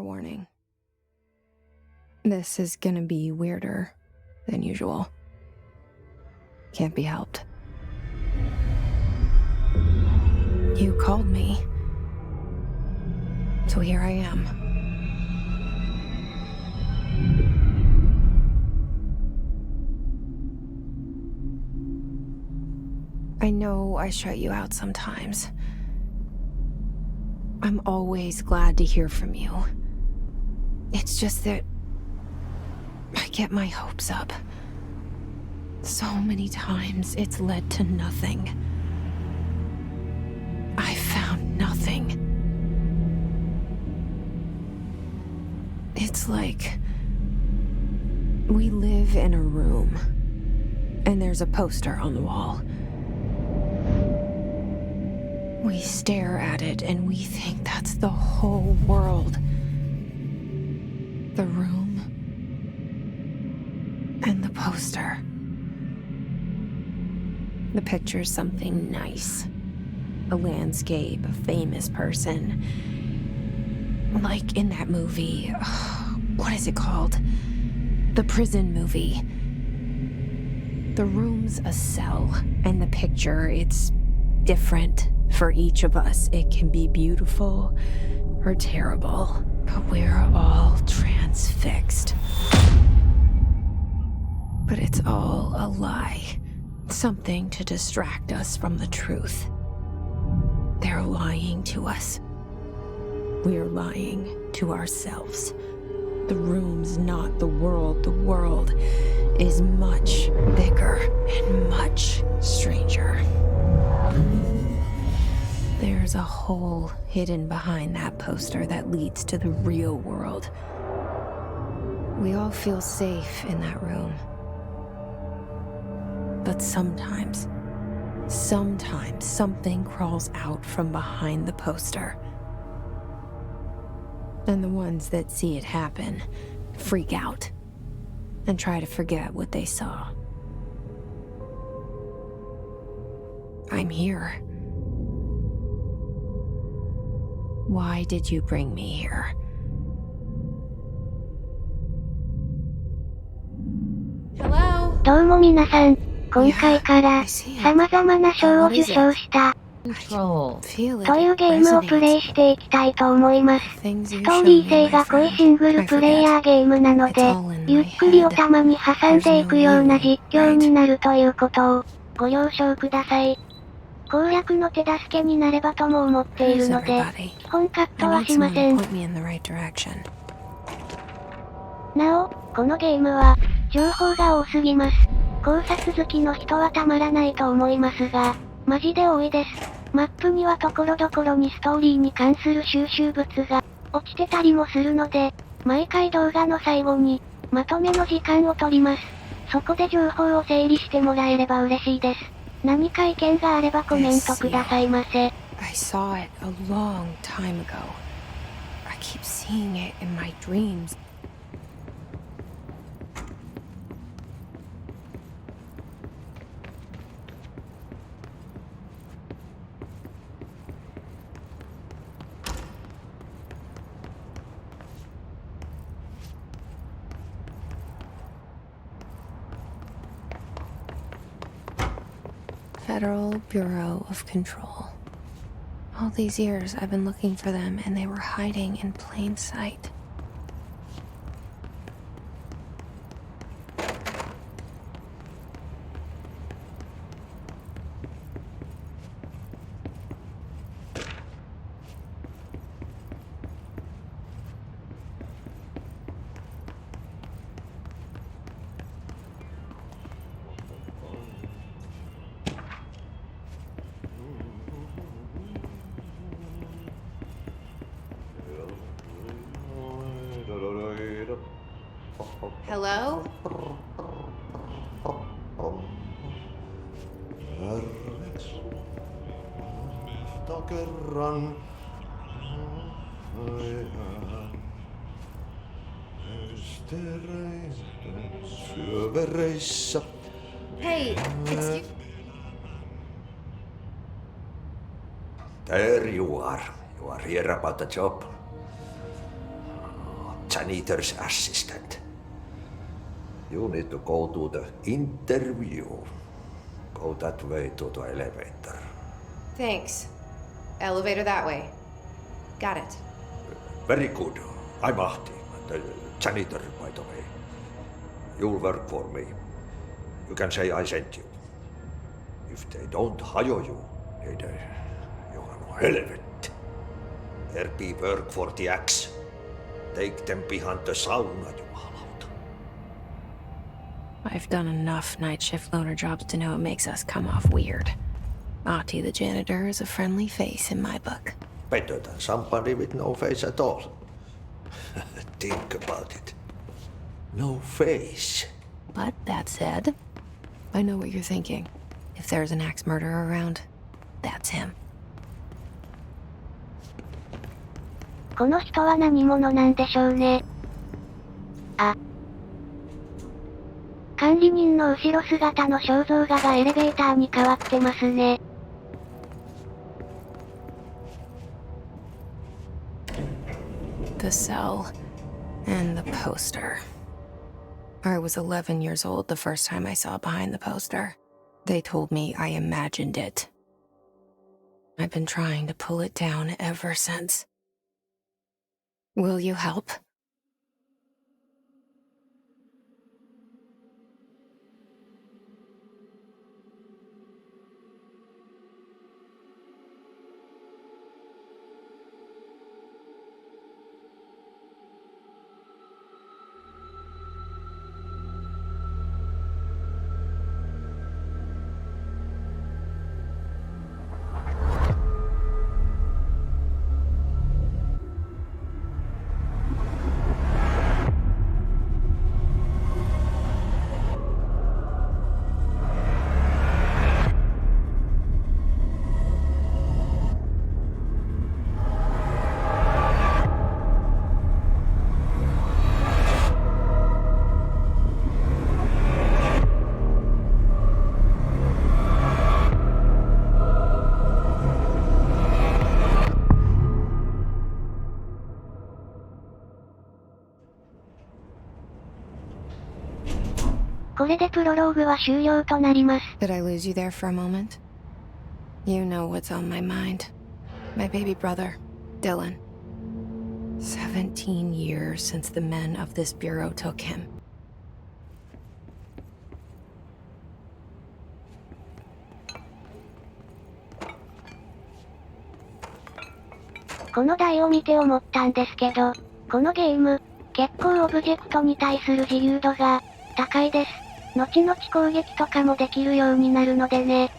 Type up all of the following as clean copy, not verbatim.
Warning. This is gonna be weirder than usual. Can't be helped. You called me. So here I am. I know I shut you out sometimes. I'm always glad to hear from you. It's just that I get my hopes up. So many times it's led to nothing. I found nothing. It's like we live in a room, and there's a poster on the wall. We stare at it and we think that's the whole world. The room and the poster. The picture's something nice. A landscape, a famous person. Like in that movie, what is it called? The prison movie. The room's a cell, and the picture, it's different for each of us. It can be beautiful or terrible, but we're all transfixed. But it's all a lie. Something to distract us from the truth. They're lying to us. We're lying to ourselves. The room's not the world. The world is much bigger and much stranger. There's a hole hidden behind that poster that leads to the real world. We all feel safe in that room. But sometimes something crawls out from behind the poster. And the ones that see it happen freak out and try to forget what they saw. I'm here. Why did you bring me here? Hello? どうも皆さん、今回から様々な賞を受賞したControl というゲームをプレイしていきたいと思います。ストーリー性が濃いシングルプレイヤーゲームなので、ゆっくりをたまに挟んでいくような実況になるということをご了承ください。攻略の手助けになればとも思っているので、基本カットはしません。なお、このゲームは、情報が多すぎます。考察好きの人はたまらないと思いますが、マジで多いです。マップには所々にストーリーに関する収集物が落ちてたりもするので、毎回動画の最後にまとめの時間を取ります。そこで情報を整理してもらえれば嬉しいです。何か意見があればコメントくださいませ。I saw it a long time ago. I keep seeing it in my dreams. Federal Bureau of Control. All these years I've been looking for them and they were hiding in plain sight. Hello? Hey, excuse... There you are. You are here about the job. janitor's assistant. You need to go to the interview. Go that way to the elevator. Thanks. Elevator that way. Got it. Very good. I'm Ahti, the janitor, by the way. You'll work for me. You can say I sent you. If they don't hire you, niin Johan helvet. There be work for the axe. Take them behind the sauna, jumalauta. I've done enough night shift loner jobs to know it makes us come off weird. Ahti the janitor is a friendly face in my book. Better than somebody with no face at all. Think about it. No face. But that said, I know what you're thinking. If there's an axe murderer around, that's him. この人は何者なんでしょうね。あ。管理人の後ろ姿の肖像画がエレベーターに変わってますね。The cell and the poster. I was 11 years old the first time I saw behind the poster. They told me I imagined it. I've been trying to pull it down ever since. Will you help?これでプロローグは終了となります。Did I lose you there for a moment? You know what's on my mind. My baby brother, Dylan. 17 years since the men of this bureau took him. この台を見て思ったんですけど、このゲーム、結構オブジェクトに対する自由度が高いです。後々攻撃とかもできるようになるのでね。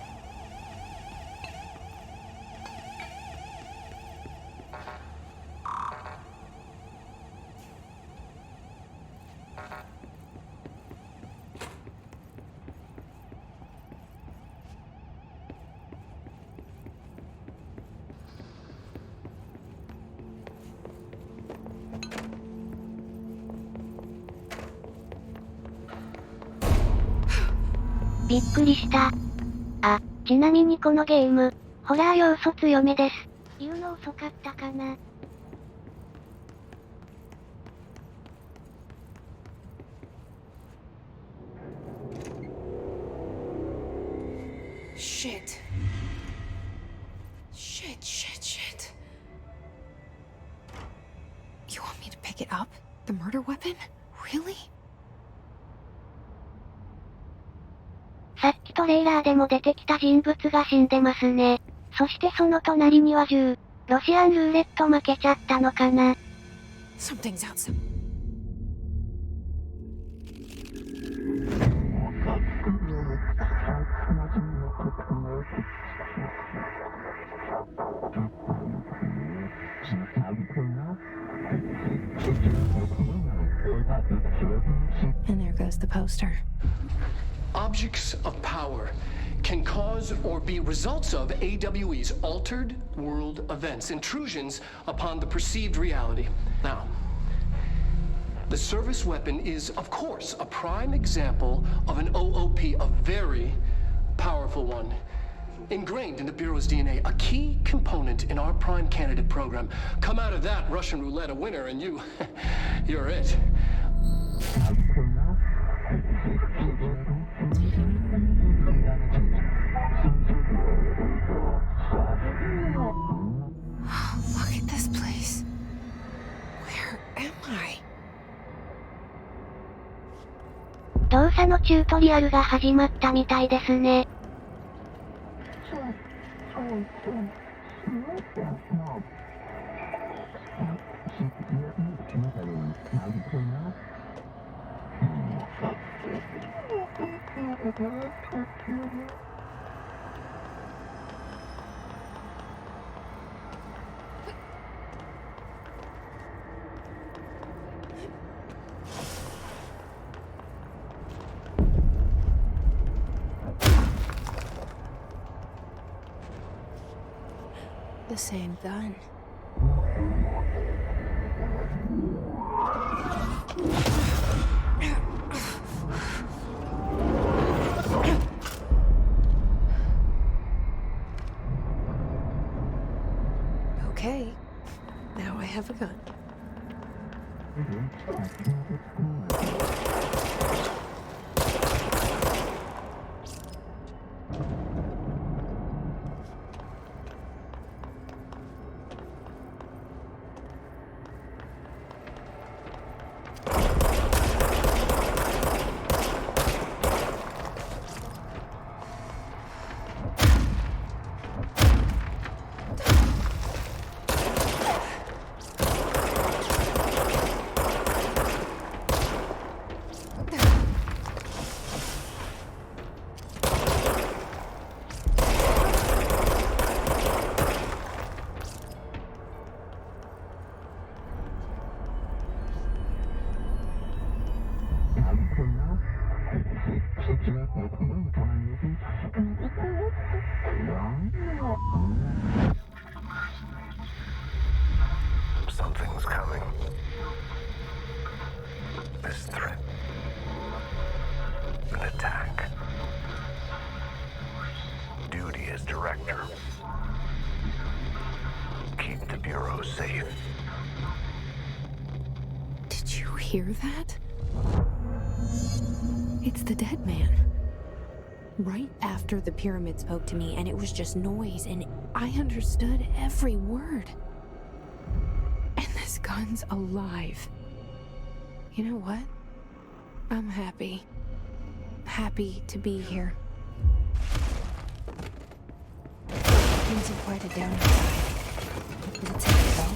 びっくりした。あ、ちなみにこのゲーム、ホラー要素強めです。言うの遅かったかな。Shit. Shit. You want me to pick it up? The murder weapon? Really? さっきトレーラーでも出てきた人物が死んでますね。そしてその隣には銃。ロシアンルーレット負けちゃったのかな。Something's outside. And there goes the poster. Objects of power can cause or be results of AWE's altered world events, intrusions upon the perceived reality. Now, the service weapon is, of course, a prime example of an OOP, a very powerful one. ingrained in the Bureau's DNA, a key component in our prime candidate program. Come out of that Russian roulette a winner, and you're it. Look at this place. Where am I? 動作のチュートリアルが始まったみたいですね。The same gun. Okay, now I have a gun. Something's coming. This threat. An attack. Duty as director. Keep the Bureau safe. Did you hear that? It's the dead man. Right after the pyramid spoke to me, and it was just noise, and I understood every word. And this gun's alive. You know what? I'm happy. Happy to be here. Things are quite a downside. Let's have it though.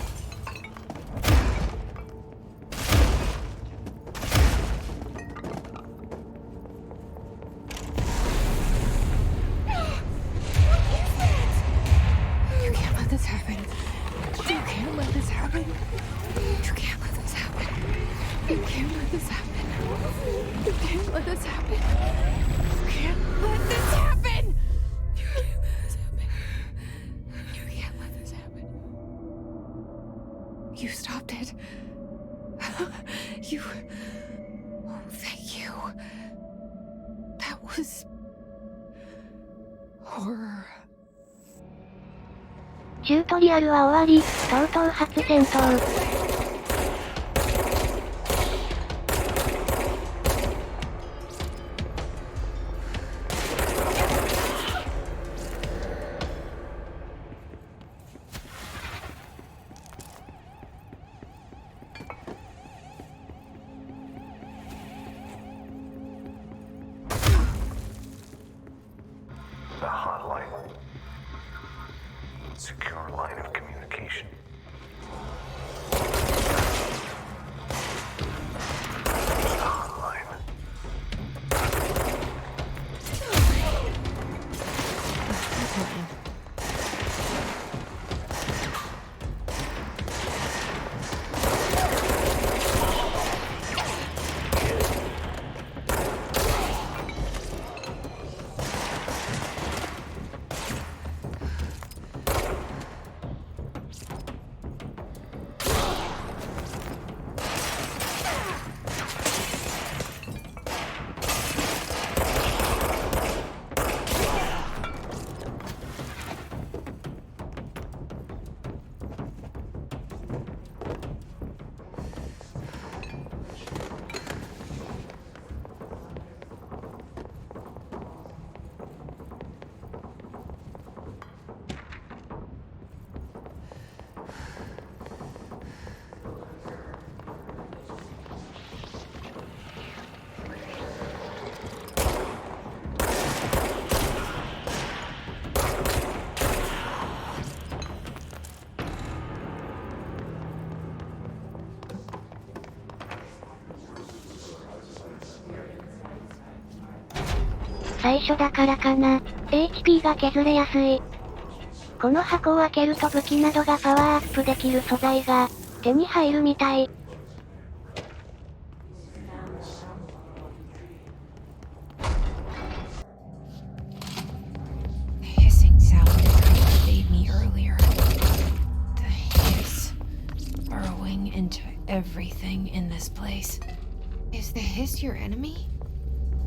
You stopped it. You... Oh, thank you. That was... horror. チュートリアルは終わり、とうとう初戦闘。The hotline. Secure line of communication. The hotline. 最初だからかな。HP が削れやすい。この箱を開けると武器などがパワーアップできる素材が手に入るみたい。Everything in this place. Is the hiss your enemy?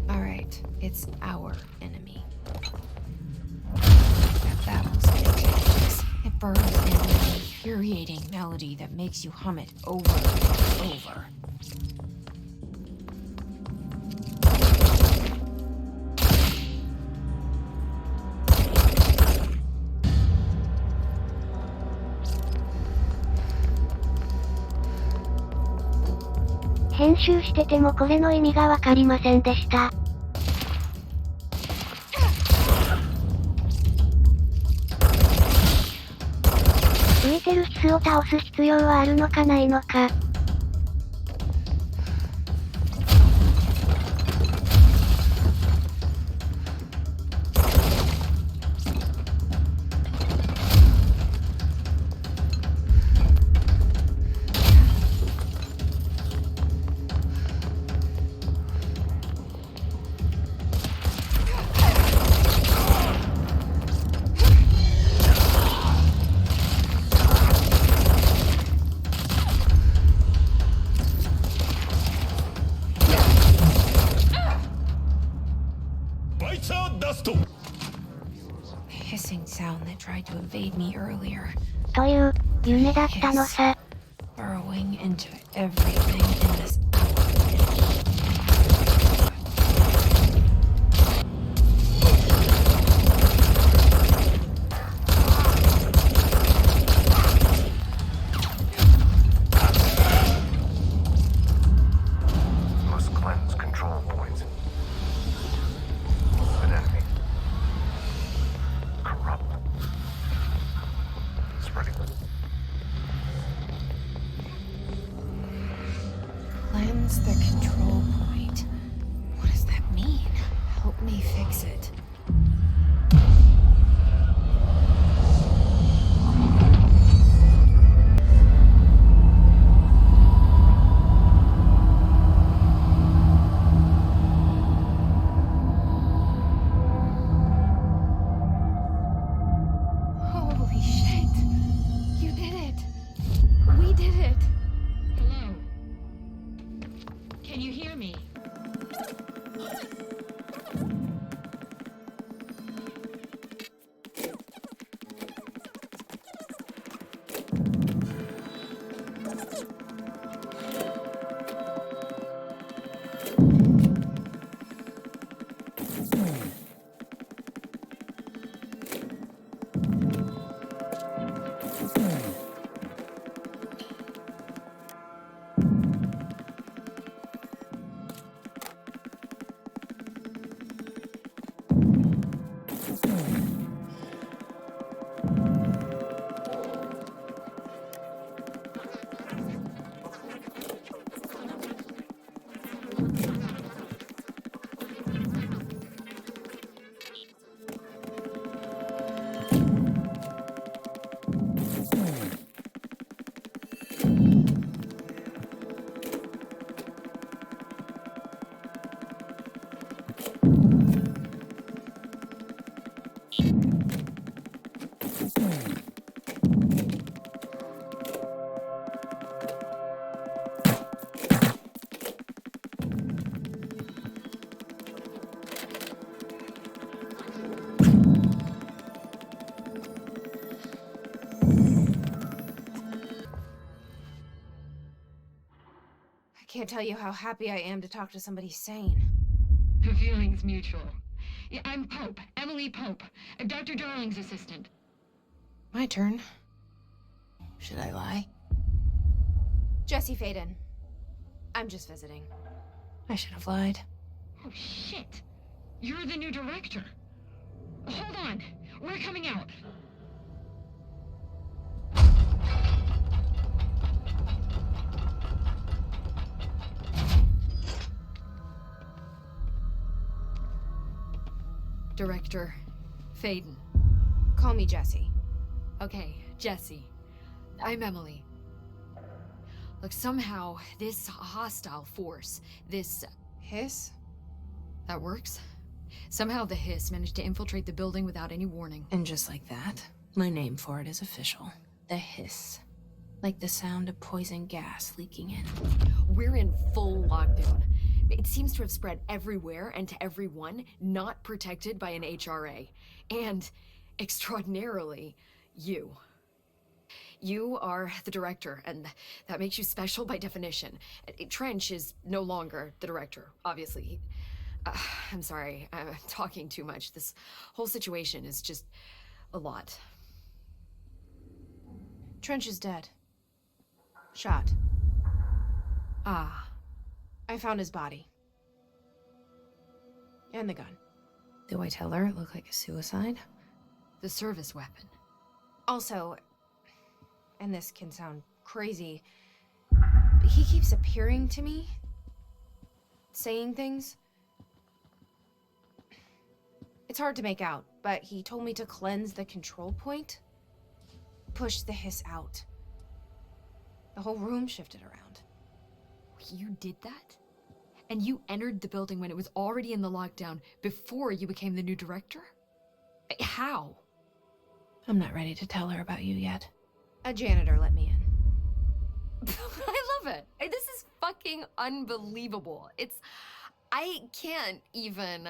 Alright, it's our enemy. That was contagious. It burns in an infuriating melody that makes you hum it over and over. 編集しててもこれの意味がわかりませんでした。浮いてるヒスを倒す必要はあるのかないのか。Hissing sound that tried to invade me earlier. という夢だったのさ。Burrowing into everything in this Must cleanse control points. An enemy. Corrupt. Spreading. Cleanse the control point. What does that mean? Help me fix it. Holy shit! You did it! We did it! Hello? Can you hear me? I can't tell you how happy I am to talk to somebody sane. The feeling's mutual. Yeah, I'm Pope, Emily Pope, Dr. Darling's assistant. My turn. Should I lie? Jesse Faden. I'm just visiting. I should have lied. Oh, shit. You're the new director. Hold on. We're coming out. Director Faden. Call me Jessie. Okay, Jessie. I'm Emily. Look, somehow, this hostile force, this... Hiss? That works? Somehow the Hiss managed to infiltrate the building without any warning. And just like that, my name for it is official. The Hiss. Like the sound of poison gas leaking in. We're in full lockdown. It seems to have spread everywhere and to everyone, not protected by an HRA. And, extraordinarily, you. You are the director, and that makes you special by definition. Trench is no longer the director, obviously. I'm sorry, I'm talking too much. This whole situation is just a lot. Trench is dead. Shot. Ah. I found his body. And the gun. Do I tell her it looked like a suicide? The service weapon. Also, and this can sound crazy, but he keeps appearing to me, saying things. It's hard to make out, but he told me to cleanse the control point, push the Hiss out. The whole room shifted around. You did that? And you entered the building when it was already in the lockdown before you became the new director? How? I'm not ready to tell her about you yet. A janitor let me in. I love it. This is fucking unbelievable. I can't even...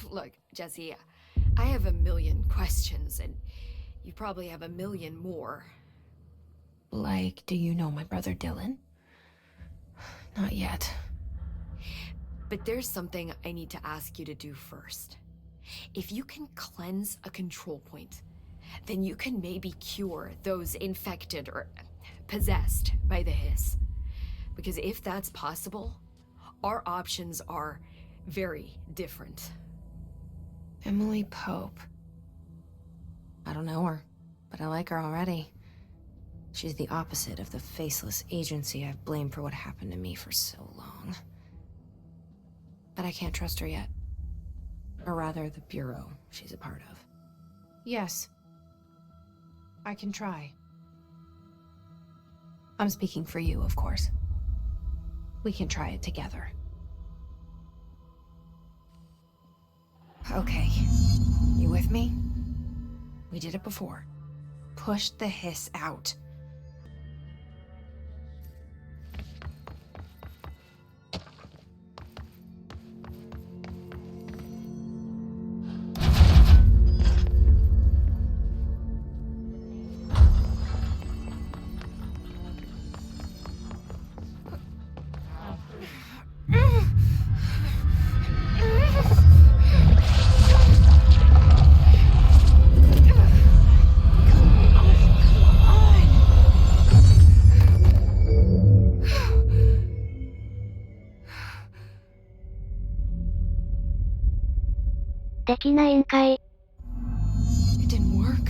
Look, Jessie, I have a million questions, and you probably have a million more. Like, do you know my brother Dylan? Not yet. But there's something I need to ask you to do first. If you can cleanse a control point, then you can maybe cure those infected or possessed by the Hiss. Because if that's possible, our options are very different. Emily Pope. I don't know her, but I like her already. She's the opposite of the faceless agency I've blamed for what happened to me for so long. But I can't trust her yet. Or rather, the Bureau she's a part of. Yes. I can try. I'm speaking for you, of course. We can try it together. Okay. You with me? We did it before. Push the Hiss out.できないんかい。 It didn't work.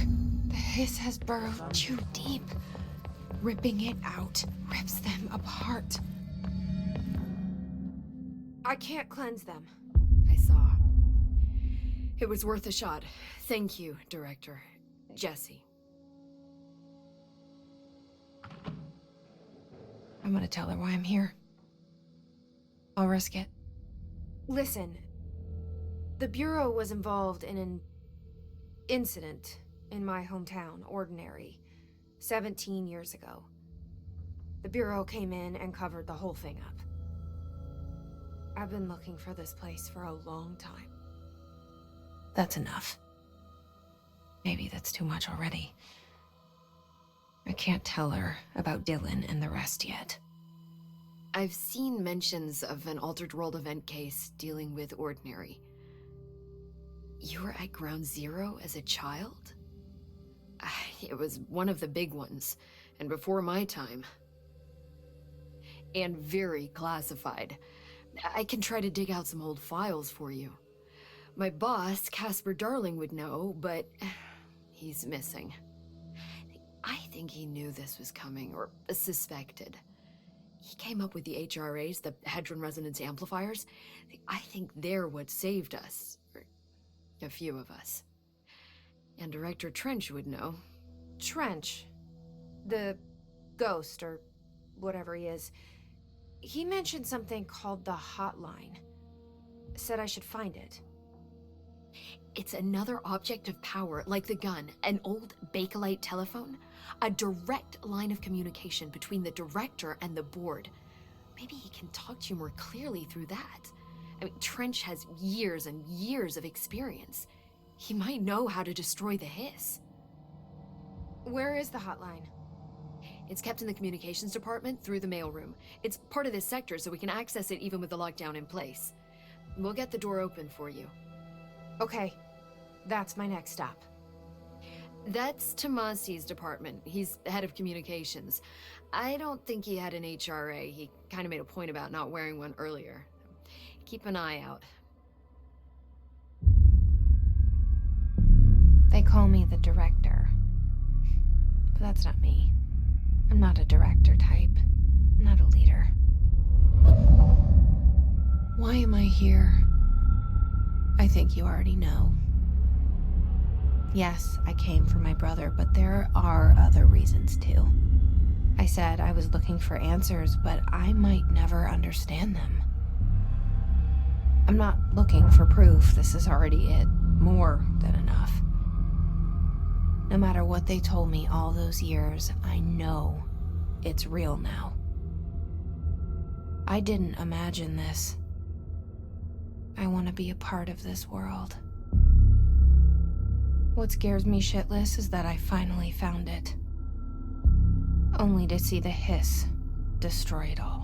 The Hiss has burrowed too deep. Ripping it out rips them apart. I can't cleanse them. I saw. It was worth a shot. Thank you, Director. Jessie. I'm gonna tell her why I'm here. I'll risk it. Listen. The Bureau was involved in an incident in my hometown, Ordinary, 17 years ago. The Bureau came in and covered the whole thing up. I've been looking for this place for a long time. That's enough. Maybe that's too much already. I can't tell her about Dylan and the rest yet. I've seen mentions of an Altered World event case dealing with Ordinary. You were at Ground Zero as a child? It was one of the big ones, and before my time. And very classified. I can try to dig out some old files for you. My boss, Casper Darling, would know, but he's missing. I think he knew this was coming, or suspected. He came up with the HRAs, the Hadron Resonance Amplifiers. I think they're what saved us. Or A few of us. And Director Trench would know. Trench. The ghost, or whatever he is. He mentioned something called the hotline. Said I should find it. It's another object of power, like the gun, an old Bakelite telephone. A direct line of communication between the director and the board. Maybe he can talk to you more clearly through that. I mean, Trench has years and years of experience. He might know how to destroy the hiss. Where is the hotline? It's kept in the communications department through the mailroom. It's part of this sector, so we can access it even with the lockdown in place. We'll get the door open for you. Okay. That's my next stop. That's Tomasi's department. He's head of communications. I don't think he had an HRA. He kind of made a point about not wearing one earlier. Keep an eye out. They call me the director. But that's not me. I'm not a director type. I'm not a leader. Why am I here? I think you already know. Yes, I came for my brother, but there are other reasons too. I said I was looking for answers, but I might never understand them. I'm not looking for proof. This is already it. More than enough. No matter what they told me all those years, I know it's real now. I didn't imagine this. I want to be a part of this world. What scares me shitless is that I finally found it. Only to see the hiss destroy it all.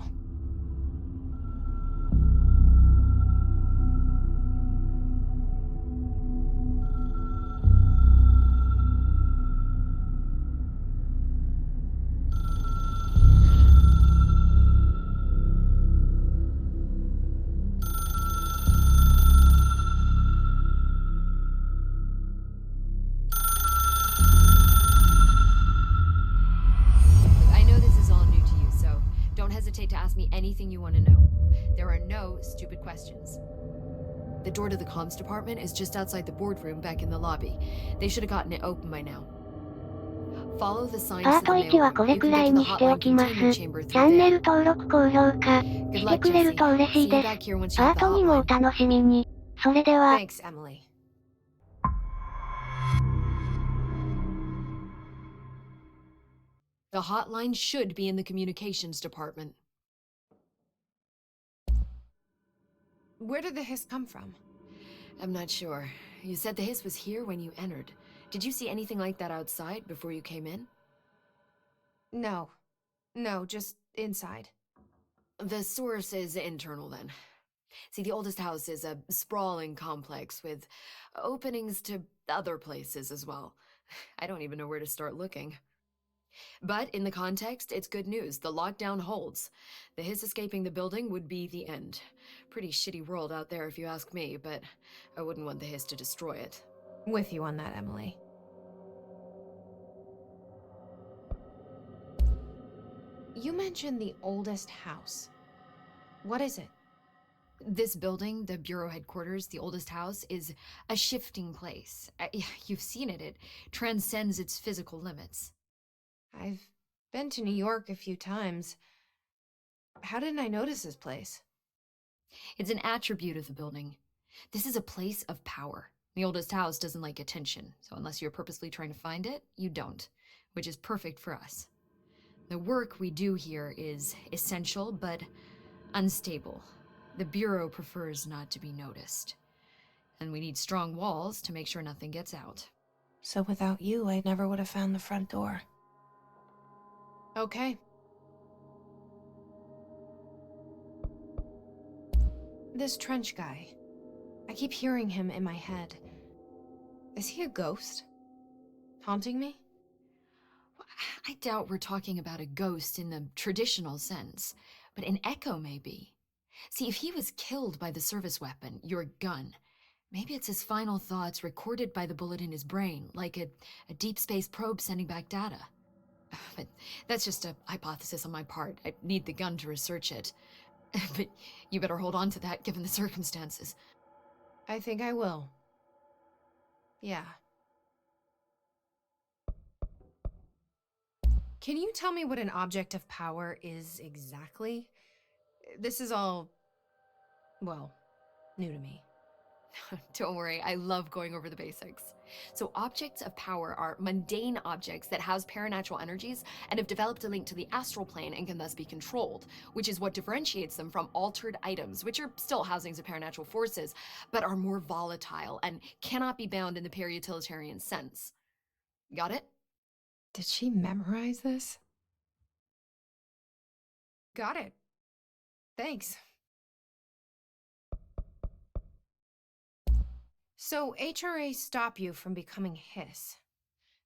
To ask me anything you want to know. There are no stupid questions. The door to the comms department is just outside the boardroom back in the lobby. They should have gotten it open by now. Follow the signs to the1はこれくらいにしておきます。チャンネル登録高評価してくれると嬉しいです。パート2もお楽しみに。それでは。Thanks, Emily. The hotline should be in the communications department. Where did the hiss come from? I'm not sure. You said the hiss was here when you entered. Did you see anything like that outside before you came in? No. No, just inside. The source is internal then. See, the oldest house is a sprawling complex with openings to other places as well. I don't even know where to start looking. But in the context, it's good news. The lockdown holds. The hiss escaping the building would be the end. Pretty shitty world out there if you ask me, but I wouldn't want the hiss to destroy it. With you on that, Emily. You mentioned the oldest house. What is it? This building, the bureau headquarters, the oldest house, is a shifting place. You've seen it. It transcends its physical limits. I've been to New York a few times. How didn't I notice this place? It's an attribute of the building. This is a place of power. The oldest house doesn't like attention, so unless you're purposely trying to find it, you don't, which is perfect for us. The work we do here is essential, but unstable. The Bureau prefers not to be noticed. And we need strong walls to make sure nothing gets out. So without you, I never would have found the front door. Okay. This Trench guy. I keep hearing him in my head. Is he a ghost? Haunting me? I doubt we're talking about a ghost in the traditional sense, but an echo maybe. See, if he was killed by the service weapon, your gun, maybe it's his final thoughts recorded by the bullet in his brain, like a deep space probe sending back data. But that's just a hypothesis on my part. I need the gun to research it. But you better hold on to that given the circumstances. I think I will. Yeah. Can you tell me what an object of power is exactly? This is all, well, new to me. Don't worry, I love going over the basics. So objects of power are mundane objects that house paranatural energies and have developed a link to the astral plane and can thus be controlled, which is what differentiates them from altered items, which are still housings of paranatural forces, but are more volatile and cannot be bound in the peri-utilitarian sense. Got it? Did she memorize this? Got it. Thanks. So HRA stop you from becoming Hiss?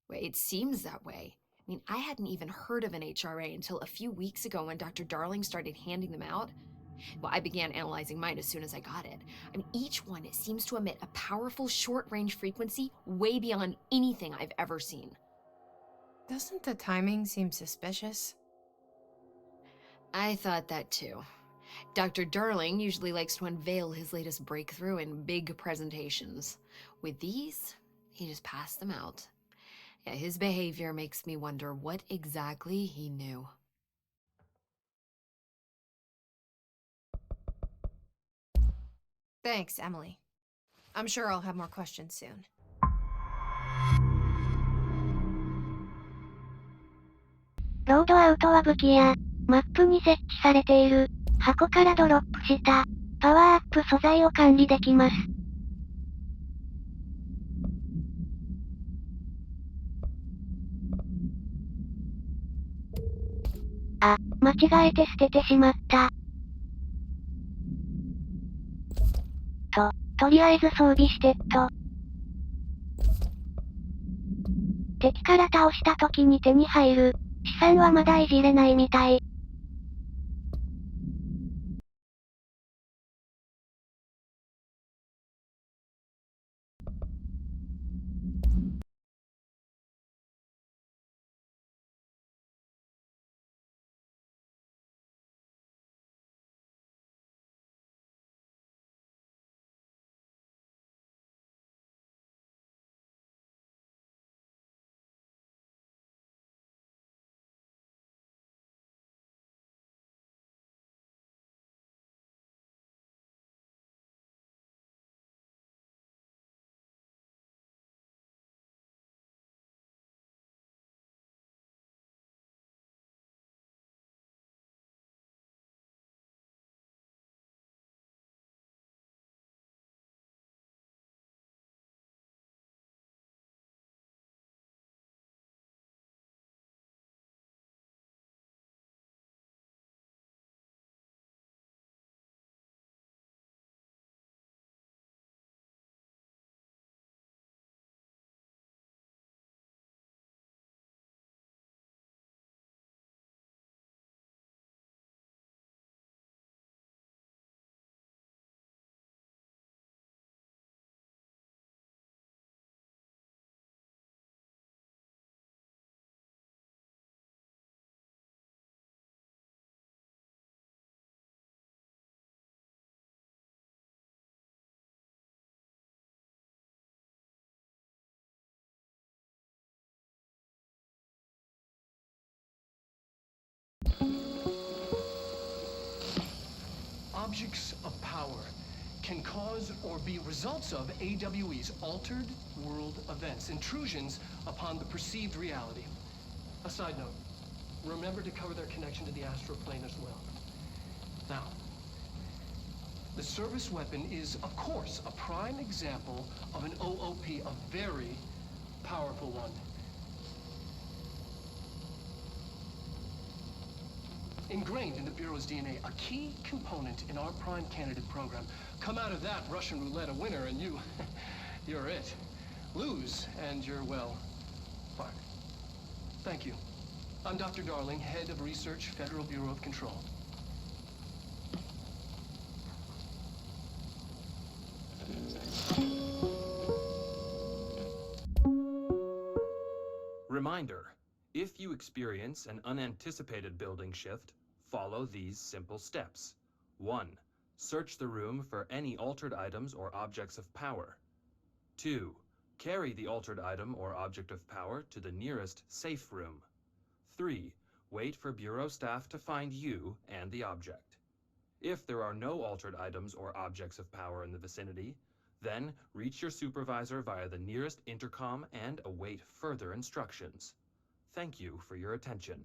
Well, it seems that way. I mean, I hadn't even heard of an HRA until a few weeks ago when Dr. Darling started handing them out. Well, I began analyzing mine as soon as I got it. I mean, each one seems to emit a powerful short-range frequency way beyond anything I've ever seen. Doesn't the timing seem suspicious? I thought that too. Dr. Darling usually likes to unveil his latest breakthrough in big presentations. With these, he just passed them out. Yeah, his behavior makes me wonder what exactly he knew. Thanks, Emily. I'm sure I'll have more questions soon. ロードアウトは武器や、マップに設置されている、箱からドロップした、パワーアップ素材を管理できます。あ、間違えて捨ててしまった。とりあえず装備してっと。敵から倒した時に手に入る。資産はまだいじれないみたい。Objects of power can cause or be results of AWE's altered world events, intrusions upon the perceived reality. A side note, remember to cover their connection to the astral plane as well. Now, the service weapon is, of course, a prime example of an OOP, a very powerful one. Ingrained in the Bureau's DNA, a key component in our prime candidate program. Come out of that Russian roulette a winner and you're it. Lose and you're, well, fucked. Thank you. I'm Dr. Darling, Head of Research, Federal Bureau of Control. Reminder, if you experience an unanticipated building shift, follow these simple steps. 1. Search the room for any altered items or objects of power. 2. Carry the altered item or object of power to the nearest safe room. 3. Wait for Bureau staff to find you and the object. If there are no altered items or objects of power in the vicinity, then reach your supervisor via the nearest intercom and await further instructions. Thank you for your attention.